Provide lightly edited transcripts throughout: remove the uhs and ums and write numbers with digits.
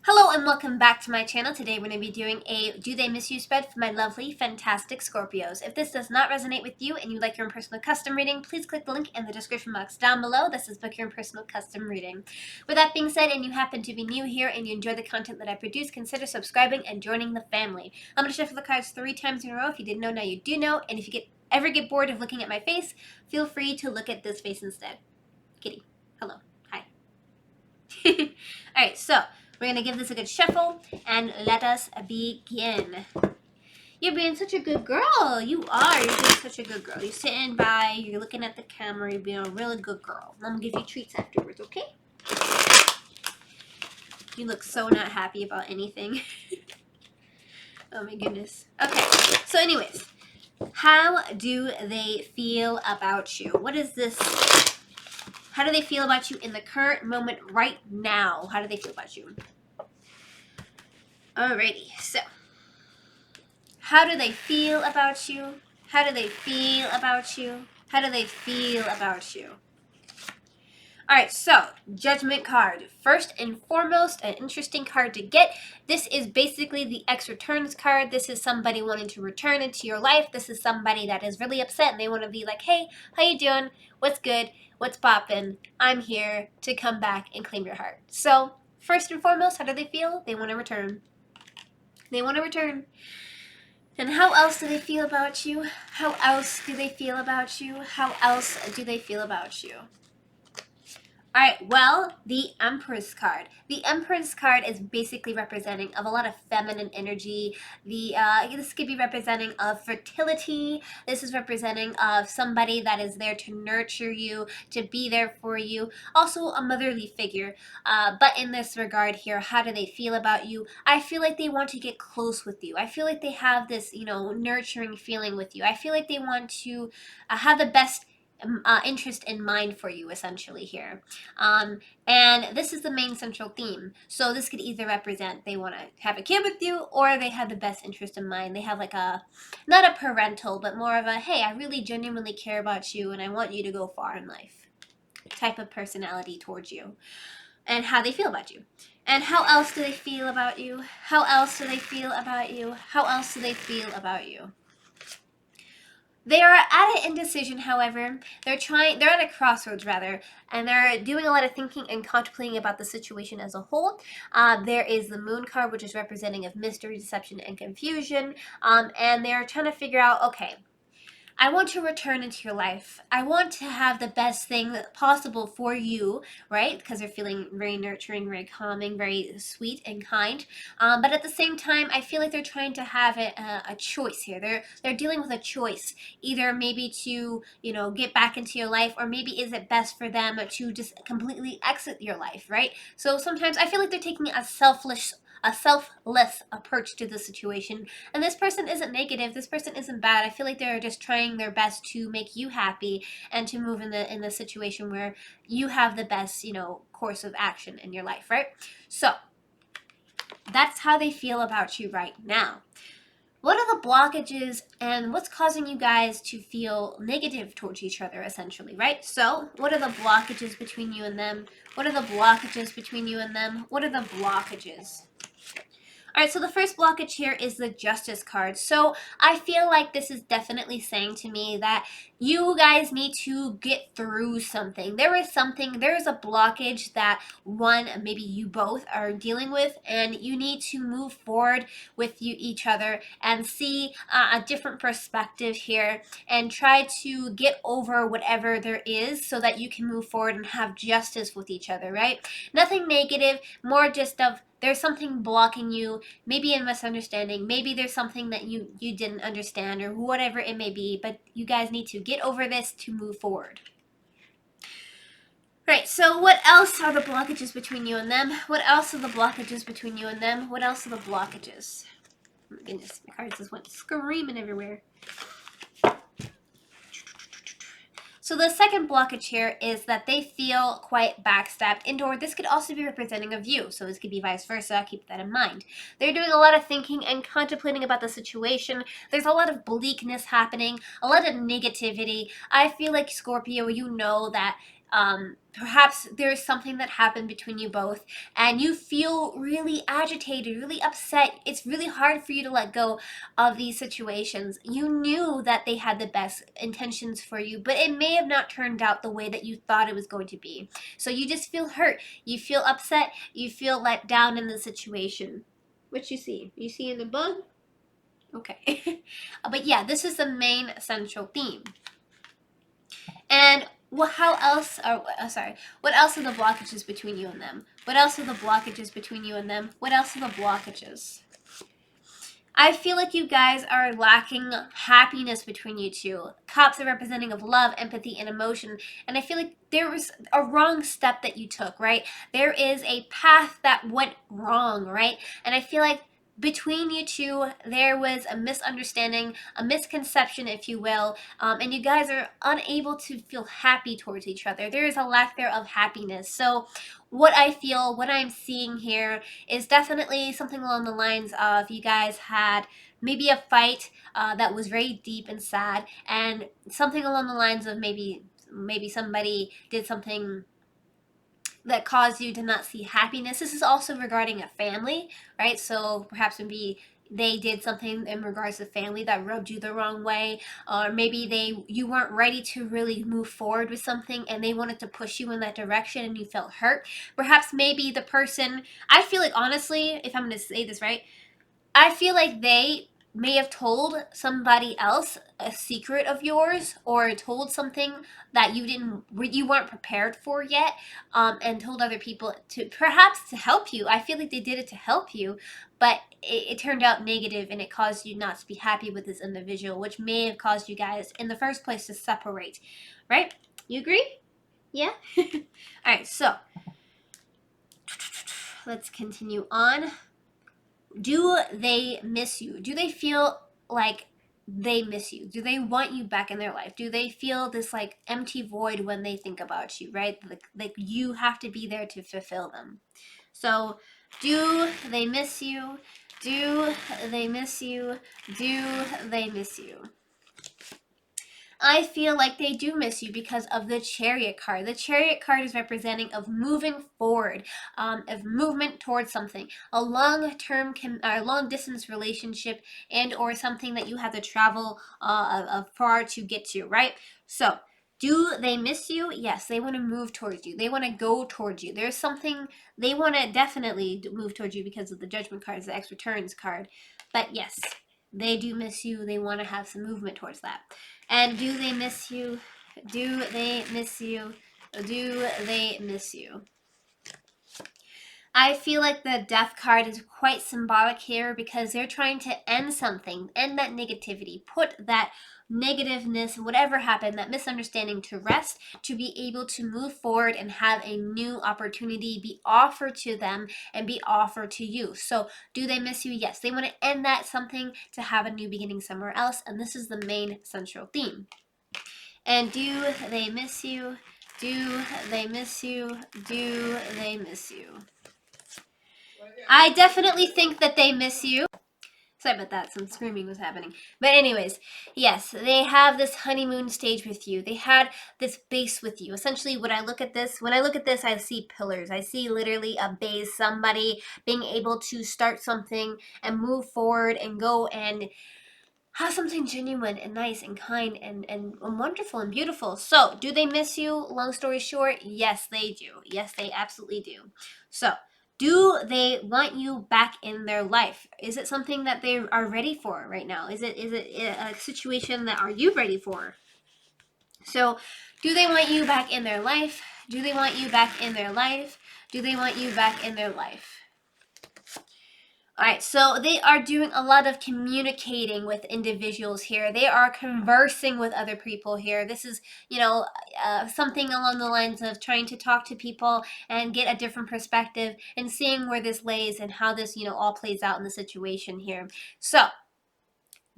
Hello and welcome back to my channel. Today we're going to be doing a Do They Miss You spread for my lovely, fantastic Scorpios. If this does not resonate with you and you'd like your own personal custom reading, please click the link in the description box down below. This is Book Your Own Personal Custom Reading. With that being said, and you happen to be new here and you enjoy the content that I produce, consider subscribing and joining the family. I'm going to shuffle the cards 3 times in a row. If you didn't know, now you do know. And if you ever get bored of looking at my face, feel free to look at this face instead. Kitty. Hello. Hi. Alright, so we're going to give this a good shuffle, and let us begin. You're being such a good girl. You are. You're being such a good girl. You're sitting by, you're looking at the camera, you're being a really good girl. I'm going to give you treats afterwards, okay? You look so not happy about anything. Oh my goodness. Okay, so anyways, how do they feel about you? What is this? How do they feel about you in the current moment right now? How do they feel about you? Alrighty, so how do they feel about you? How do they feel about you? How do they feel about you? Alright, so Judgment card. First and foremost, an interesting card to get. This is basically the X returns card. This is somebody wanting to return into your life. This is somebody that is really upset and they want to be like, hey, how you doing? What's good? What's poppin'? I'm here to come back and claim your heart. So, first and foremost, how do they feel? They want to return. They want to return. And how else do they feel about you? How else do they feel about you? How else do they feel about you? Alright, well, the Empress card. The Empress card is basically representing of a lot of feminine energy. This could be representing of fertility. This is representing of somebody that is there to nurture you, to be there for you. Also a motherly figure. But in this regard here, how do they feel about you? I feel like they want to get close with you. I feel like they have this, nurturing feeling with you. I feel like they want to have the best interest in mind for you, essentially here. And this is the main central theme. So this could either represent they want to have a kid with you, or they have the best interest in mind. They have like not a parental, but more of a, hey, I really genuinely care about you and I want you to go far in life type of personality towards you. And how they feel about you. And how else do they feel about you? How else do they feel about you? How else do they feel about you? They are at an indecision, however. They're at a crossroads, rather, and they're doing a lot of thinking and contemplating about the situation as a whole. There is the Moon card, which is representing of mystery, deception, and confusion, and they're trying to figure out, okay, I want to return into your life. I want to have the best thing possible for you, right? Because they're feeling very nurturing, very calming, very sweet and kind. But at the same time, I feel like they're trying to have a choice here. They're dealing with a choice, either maybe to get back into your life, or maybe is it best for them to just completely exit your life, right? So sometimes I feel like they're taking a selfless approach to the situation. And this person isn't negative. This person isn't bad. I feel like they're just trying their best to make you happy and to move in the situation where you have the best, course of action in your life, right? So that's how they feel about you right now. What are the blockages and what's causing you guys to feel negative towards each other, essentially, right? So what are the blockages between you and them? What are the blockages between you and them? What are the blockages? All right, so the first blockage here is the Justice card. So I feel like this is definitely saying to me that you guys need to get through something. There is a blockage that maybe you both are dealing with, and you need to move forward with each other and see a different perspective here and try to get over whatever there is so that you can move forward and have justice with each other, right? Nothing negative, more just of there's something blocking you, maybe a misunderstanding, maybe there's something that you didn't understand or whatever it may be, but you guys need to get over this to move forward. Right, so what else are the blockages between you and them? What else are the blockages between you and them? What else are the blockages? Oh my goodness, my cards just went screaming everywhere. So the second blockage here is that they feel quite backstabbed indoor. This could also be representing of you, so this could be vice versa. Keep that in mind. They're doing a lot of thinking and contemplating about the situation. There's a lot of bleakness happening, a lot of negativity. I feel like Scorpio, you know that Perhaps there's something that happened between you both and you feel really agitated, really upset. It's really hard for you to let go of these situations. You knew that they had the best intentions for you, but it may have not turned out the way that you thought it was going to be. So you just feel hurt, you feel upset, you feel let down in the situation. What you see? You see in the book? Okay. But yeah, this is the main central theme. And how else are what else are the blockages between you and them? What else are the blockages between you and them? What else are the blockages? I feel like you guys are lacking happiness between you two. Cups are representing of love, empathy, and emotion. And I feel like there was a wrong step that you took, right? There is a path that went wrong, right? And I feel like between you two, there was a misunderstanding, a misconception, if you will, and you guys are unable to feel happy towards each other. There is a lack there of happiness. So what I feel, what I'm seeing here is definitely something along the lines of you guys had maybe a fight that was very deep and sad, and something along the lines of maybe somebody did something that caused you to not see happiness. This is also regarding a family, right? So perhaps maybe they did something in regards to family that rubbed you the wrong way, or maybe you weren't ready to really move forward with something and they wanted to push you in that direction and you felt hurt. Perhaps maybe the person, I feel like honestly, if I'm going to say this right, I feel like they may have told somebody else a secret of yours, or told something that you weren't prepared for yet, and told other people to perhaps to help you. I feel like they did it to help you, but it turned out negative and it caused you not to be happy with this individual, which may have caused you guys in the first place to separate, right? You agree? Yeah. All right, so let's continue on. Do they miss you? Do they feel like they miss you? Do they want you back in their life? Do they feel this like empty void when they think about you, right? Like you have to be there to fulfill them. So, do they miss you? Do they miss you? Do they miss you? I feel like they do miss you because of the Chariot card. The Chariot card is representing of moving forward, of movement towards something, a long-term, long distance relationship, and or something that you have to travel far to get to, right? So, do they miss you? Yes, they want to move towards you. They want to go towards you. There's something they want to definitely move towards you because of the Judgment card, the X returns card. But yes, they do miss you. They want to have some movement towards that. And do they miss you? Do they miss you? Do they miss you? I feel like the Death card is quite symbolic here because they're trying to end something, end that negativity, put that negativeness, whatever happened, that misunderstanding to rest, to be able to move forward and have a new opportunity be offered to them and be offered to you. So, do they miss you? Yes, they want to end that something to have a new beginning somewhere else, and this is the main central theme. And do they miss you? Do they miss you? Do they miss you? I definitely think that they miss you. Sorry about that, some screaming was happening. But anyways, yes, they have this honeymoon stage with you. They had this base with you. Essentially, when I look at this, I see pillars. I see literally a base, somebody being able to start something and move forward and go and have something genuine and nice and kind and wonderful and beautiful. So, do they miss you? Long story short, yes, they do. Yes, they absolutely do. So, do they want you back in their life? Is it something that they are ready for right now? Is it a situation that are you ready for? So, do they want you back in their life? Do they want you back in their life? Do they want you back in their life? All right, so they are doing a lot of communicating with individuals here. They are conversing with other people here. This is, something along the lines of trying to talk to people and get a different perspective and seeing where this lays and how this, all plays out in the situation here. So,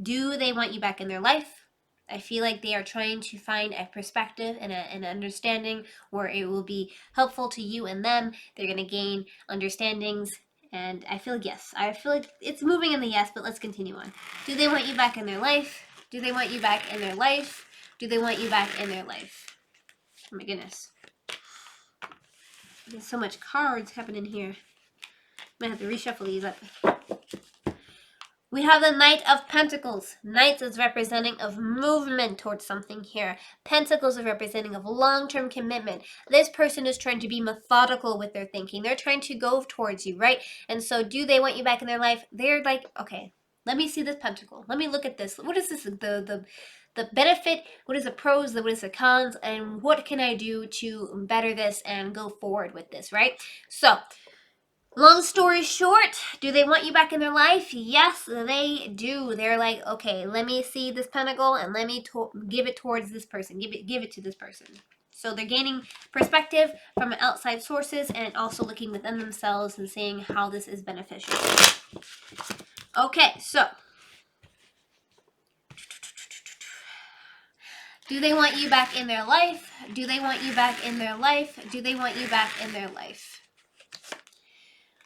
do they want you back in their life? I feel like they are trying to find a perspective and an understanding where it will be helpful to you and them. They're going to gain understandings. And I feel like yes. I feel like it's moving in the yes, but let's continue on. Do they want you back in their life? Do they want you back in their life? Do they want you back in their life? Oh my goodness. There's so much cards happening here. I'm going to have to reshuffle these up. We have the Knight of Pentacles. Knight is representing of movement towards something here. Pentacles are representing of long-term commitment. This person is trying to be methodical with their thinking. They're trying to go towards you, right? And so do they want you back in their life? They're like, okay, let me see this pentacle. Let me look at this. What is this? The benefit? What is the pros? What is the cons? And what can I do to better this and go forward with this, right? So long story short, do they want you back in their life? Yes, they do. They're like, okay, let me see this pentacle and let me give it towards this person. Give it to this person. So they're gaining perspective from outside sources and also looking within themselves and seeing how this is beneficial. Okay, so do they want you back in their life? Do they want you back in their life? Do they want you back in their life?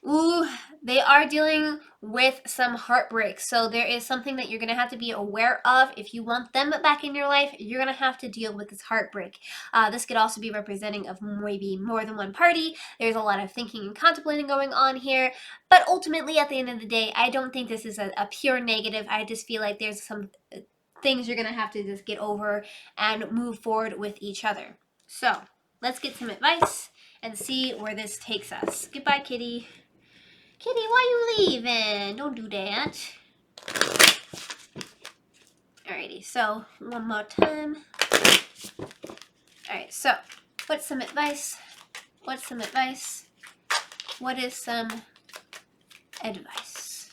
Ooh, they are dealing with some heartbreak. So there is something that you're going to have to be aware of. If you want them back in your life, you're going to have to deal with this heartbreak. This could also be representing of maybe more than one party. There's a lot of thinking and contemplating going on here. But ultimately, at the end of the day, I don't think this is a pure negative. I just feel like there's some things you're going to have to just get over and move forward with each other. So let's get some advice and see where this takes us. Goodbye, kitty. Kitty, why you leaving? Don't do that. Alrighty, so one more time. Alright, so what's some advice? What's some advice? What is some advice?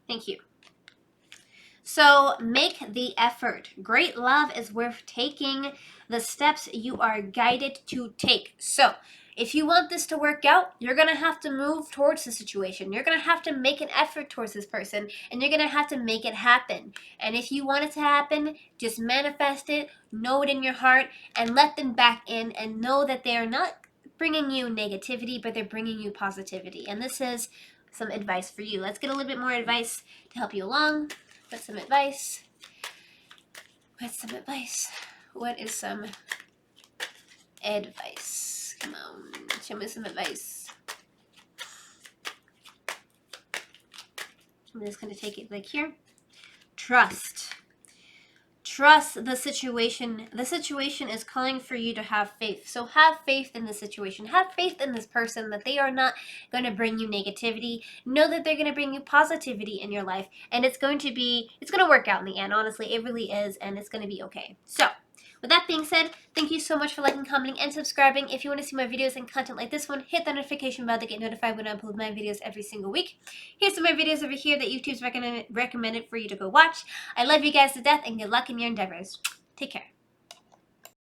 Thank you. So make the effort. Great love is worth taking the steps you are guided to take. So if you want this to work out, you're going to have to move towards the situation. You're going to have to make an effort towards this person, and you're going to have to make it happen. And if you want it to happen, just manifest it, know it in your heart, and let them back in and know that they are not bringing you negativity, but they're bringing you positivity. And this is some advice for you. Let's get a little bit more advice to help you along. What's some advice? What's some advice? What is some advice? Come on, show me some advice. I'm just going to take it like here. Trust. Trust the situation. The situation is calling for you to have faith. So have faith in the situation. Have faith in this person that they are not going to bring you negativity. Know that they're going to bring you positivity in your life. And it's going to work out in the end. Honestly, it really is. And it's going to be okay. So with that being said, thank you so much for liking, commenting, and subscribing. If you want to see more videos and content like this one, hit the notification bell to get notified when I upload my videos every single week. Here's some more videos over here that YouTube's recommended for you to go watch. I love you guys to death, and good luck in your endeavors. Take care.